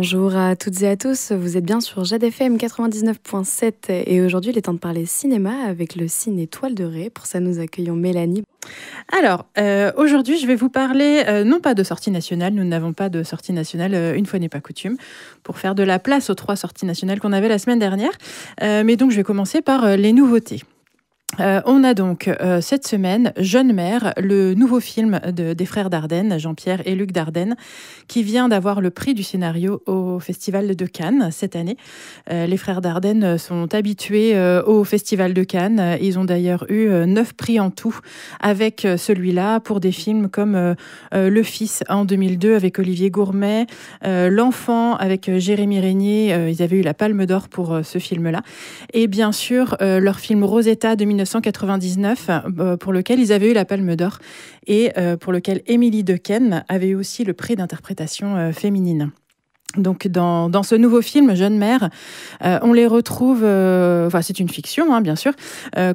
Bonjour à toutes et à tous, vous êtes bien sur Jade FM 99.7 et aujourd'hui il est temps de parler cinéma avec le Ciné Toile de Ré. Pour ça nous accueillons Mélanie. Alors, aujourd'hui je vais vous parler non pas de sortie nationale, nous n'avons pas de sortie nationale, une fois n'est pas coutume, pour faire de la place aux 3 sorties nationales qu'on avait la semaine dernière, mais donc je vais commencer par les nouveautés. On a donc cette semaine Jeune mère, le nouveau film des frères Dardenne, Jean-Pierre et Luc Dardenne, qui vient d'avoir le prix du scénario au Festival de Cannes cette année. Les frères Dardenne sont habitués au Festival de Cannes. Ils ont d'ailleurs eu 9 prix en tout avec celui-là pour des films comme Le Fils en 2002 avec Olivier Gourmet, L'Enfant avec Jérémy Régnier, ils avaient eu la Palme d'Or pour ce film-là. Et bien sûr, leur film Rosetta de 1999, pour lequel ils avaient eu la Palme d'Or et pour lequel Émilie Dequesne avait eu aussi le prix d'interprétation féminine. Donc dans ce nouveau film Jeune mère, on les retrouve, c'est une fiction bien sûr,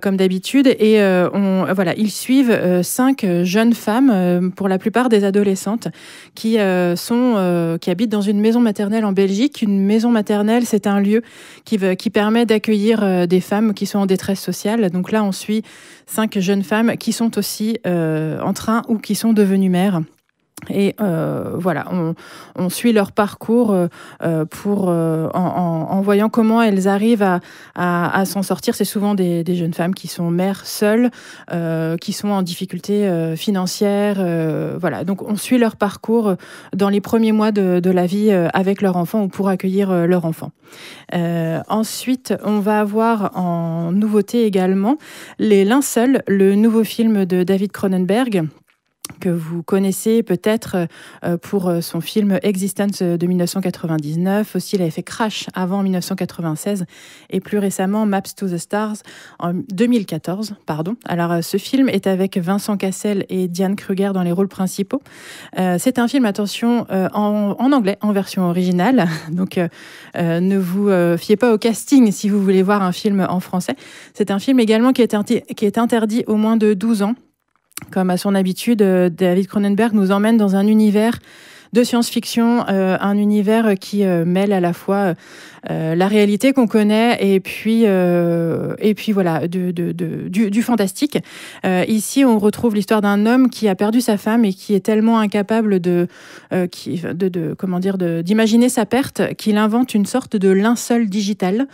comme d'habitude, et ils suivent 5 jeunes femmes, pour la plupart des adolescentes, qui habitent dans une maison maternelle en Belgique. Une maison maternelle, c'est un lieu qui permet d'accueillir des femmes qui sont en détresse sociale. Donc là, on suit 5 jeunes femmes qui sont aussi en train ou qui sont devenues mères. Et on suit leur parcours en voyant comment elles arrivent à s'en sortir. C'est souvent des jeunes femmes qui sont mères seules, qui sont en difficulté financière. Donc on suit leur parcours dans les premiers mois de la vie avec leur enfant ou pour accueillir leur enfant. Ensuite, on va avoir en nouveauté également Les Linceuls, le nouveau film de David Cronenberg, que vous connaissez peut-être pour son film Existence de 1999. Aussi, il avait fait Crash avant 1996 et plus récemment Maps to the Stars en 2014. Alors, ce film est avec Vincent Cassel et Diane Kruger dans les rôles principaux. C'est un film, attention, en anglais, en version originale. Donc, ne vous fiez pas au casting si vous voulez voir un film en français. C'est un film également qui est interdit aux moins de 12 ans. Comme à son habitude, David Cronenberg nous emmène dans un univers de science-fiction, un univers qui mêle à la fois la réalité qu'on connaît et puis du fantastique. Ici, on retrouve l'histoire d'un homme qui a perdu sa femme et qui est tellement incapable d'imaginer sa perte qu'il invente une sorte de linceul digital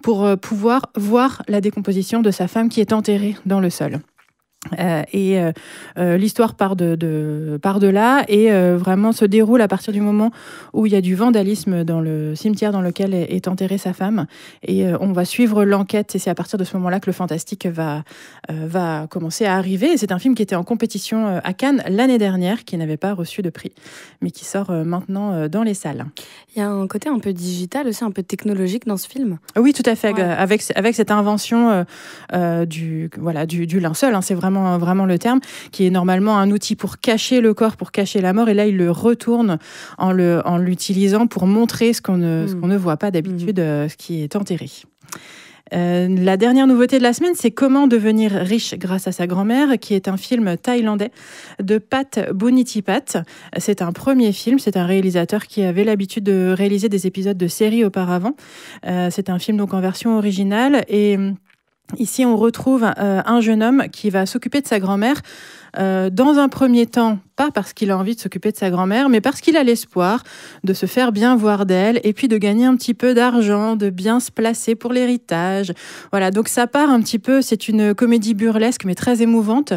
pour pouvoir voir la décomposition de sa femme qui est enterrée dans le sol. L'histoire part de là et vraiment se déroule à partir du moment où il y a du vandalisme dans le cimetière dans lequel est enterrée sa femme, et on va suivre l'enquête, et c'est à partir de ce moment-là que le fantastique va commencer à arriver. Et c'est un film qui était en compétition à Cannes l'année dernière, qui n'avait pas reçu de prix, mais qui sort maintenant dans les salles. Il y a un côté un peu digital aussi, un peu technologique dans ce film. Oui, tout à fait, ouais. avec cette invention du linceul, c'est vraiment le terme, qui est normalement un outil pour cacher le corps, pour cacher la mort, et là il le retourne en l'utilisant pour montrer ce qu'on ne voit pas d'habitude, ce qui est enterré. La dernière nouveauté de la semaine, c'est Comment devenir riche grâce à sa grand-mère, qui est un film thaïlandais de Pat Bunitipat. C'est un premier film, c'est un réalisateur qui avait l'habitude de réaliser des épisodes de séries auparavant. C'est un film donc en version originale, et ici, on retrouve un jeune homme qui va s'occuper de sa grand-mère, dans un premier temps, pas parce qu'il a envie de s'occuper de sa grand-mère, mais parce qu'il a l'espoir de se faire bien voir d'elle et puis de gagner un petit peu d'argent, de bien se placer pour l'héritage. Voilà, donc ça part un petit peu, c'est une comédie burlesque mais très émouvante.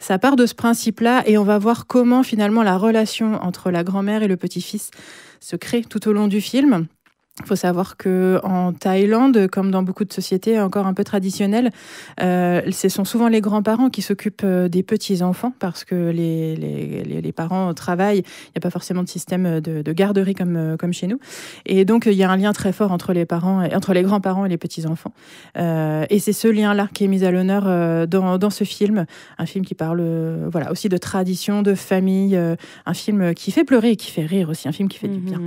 Ça part de ce principe-là, et on va voir comment finalement la relation entre la grand-mère et le petit-fils se crée tout au long du film. Il faut savoir qu'en Thaïlande, comme dans beaucoup de sociétés encore un peu traditionnelles, ce sont souvent les grands-parents qui s'occupent des petits-enfants, parce que les parents travaillent. Il n'y a pas forcément de système de garderie comme chez nous. Et donc, il y a un lien très fort entre les grands-parents et les petits-enfants. Et c'est ce lien-là qui est mis à l'honneur dans ce film. Un film qui parle aussi de tradition, de famille. Un film qui fait pleurer et qui fait rire aussi. Un film qui fait du bien.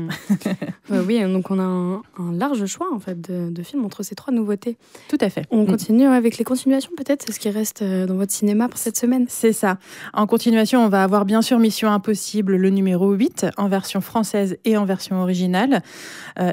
Oui, donc on a un large choix en fait de films entre ces 3 nouveautés. Tout à fait. On continue avec les continuations peut-être, c'est ce qui reste dans votre cinéma pour cette semaine. C'est ça. En continuation, on va avoir bien sûr Mission Impossible, le numéro 8, en version française et en version originale.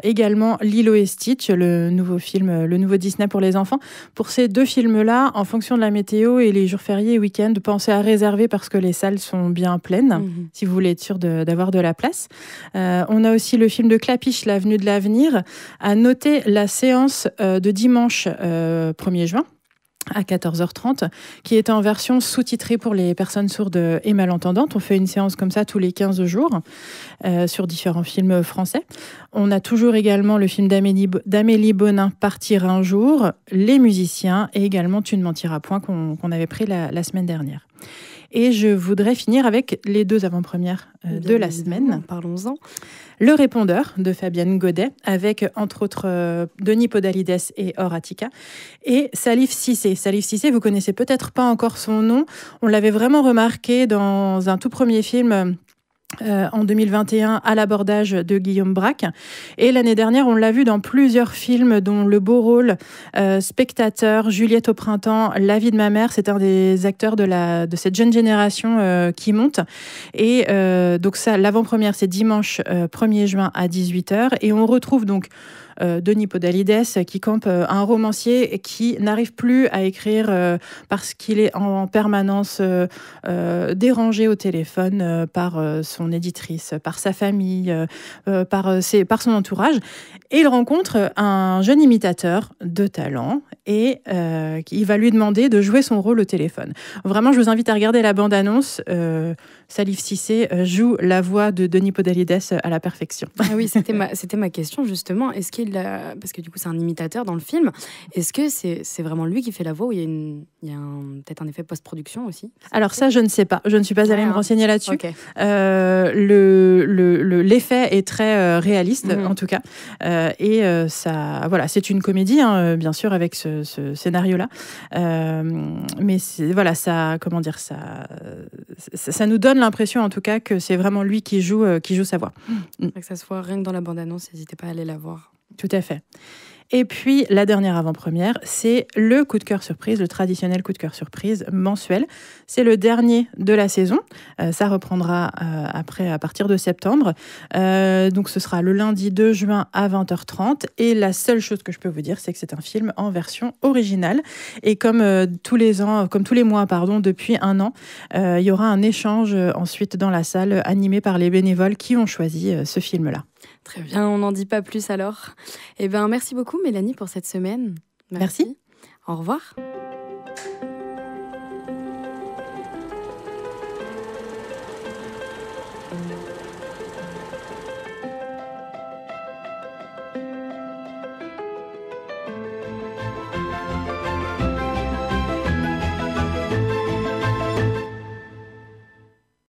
Également Lilo et Stitch, le nouveau film, le nouveau Disney pour les enfants. Pour ces 2 films-là, en fonction de la météo et les jours fériés et week-ends, pensez à réserver parce que les salles sont bien pleines, si vous voulez être sûr d'avoir de la place. On a aussi le film de Clapiche, L'Avenue de l'avenir. À noter la séance de dimanche 1er juin. À 14h30, qui est en version sous-titrée pour les personnes sourdes et malentendantes. On fait une séance comme ça tous les 15 jours sur différents films français. On a toujours également le film d'Amélie Bonin, Partir un jour, Les musiciens et également Tu ne mentiras point qu'on avait pris la semaine dernière. Et je voudrais finir avec les 2 avant-premières de la semaine. Parlons-en. Le répondeur de Fabienne Godet, avec entre autres Denis Podalides et Horatica, et Salif Cissé. Salif Cissé, vous connaissez peut-être pas encore son nom. On l'avait vraiment remarqué dans un tout premier film en 2021 à l'abordage de Guillaume Braque. Et l'année dernière, on l'a vu dans plusieurs films, dont Le Beau Rôle, Spectateur, Juliette au printemps, La vie de ma mère. C'est un des acteurs de cette jeune génération qui monte. Et donc ça, l'avant-première, c'est dimanche 1er juin à 18h. Et on retrouve donc Denis Podalides qui campe un romancier qui n'arrive plus à écrire parce qu'il est en permanence dérangé au téléphone par son éditrice, par sa famille, par son entourage. Et il rencontre un jeune imitateur de talent et il va lui demander de jouer son rôle au téléphone. Vraiment, je vous invite à regarder la bande-annonce. Salif Cissé joue la voix de Denis Podalides à la perfection. Ah oui, c'était ma question justement. Est-ce qu'il parce que du coup c'est un imitateur dans le film. Est-ce que c'est vraiment lui qui fait la voix ou il y a peut-être un effet post-production aussi? Alors ça, je ne sais pas. Je ne suis pas allée me renseigner là-dessus. Okay. L'effet est très réaliste en tout cas. Ça, voilà, c'est une comédie, bien sûr, avec ce scénario-là. Mais voilà, ça nous donne l'impression en tout cas que c'est vraiment lui qui joue sa voix. Que ça se voit rien que dans la bande-annonce, n'hésitez pas à aller la voir. Tout à fait. Et puis, la dernière avant-première, c'est le coup de cœur surprise, le traditionnel coup de cœur surprise mensuel. C'est le dernier de la saison. Ça reprendra après, à partir de septembre. Donc, ce sera le lundi 2 juin à 20h30. Et la seule chose que je peux vous dire, c'est que c'est un film en version originale. Et comme tous les mois, depuis 1 an, il y aura un échange ensuite dans la salle animé par les bénévoles qui ont choisi ce film-là. Très bien, on n'en dit pas plus alors. Eh bien, merci beaucoup Mélanie pour cette semaine. Merci. Au revoir.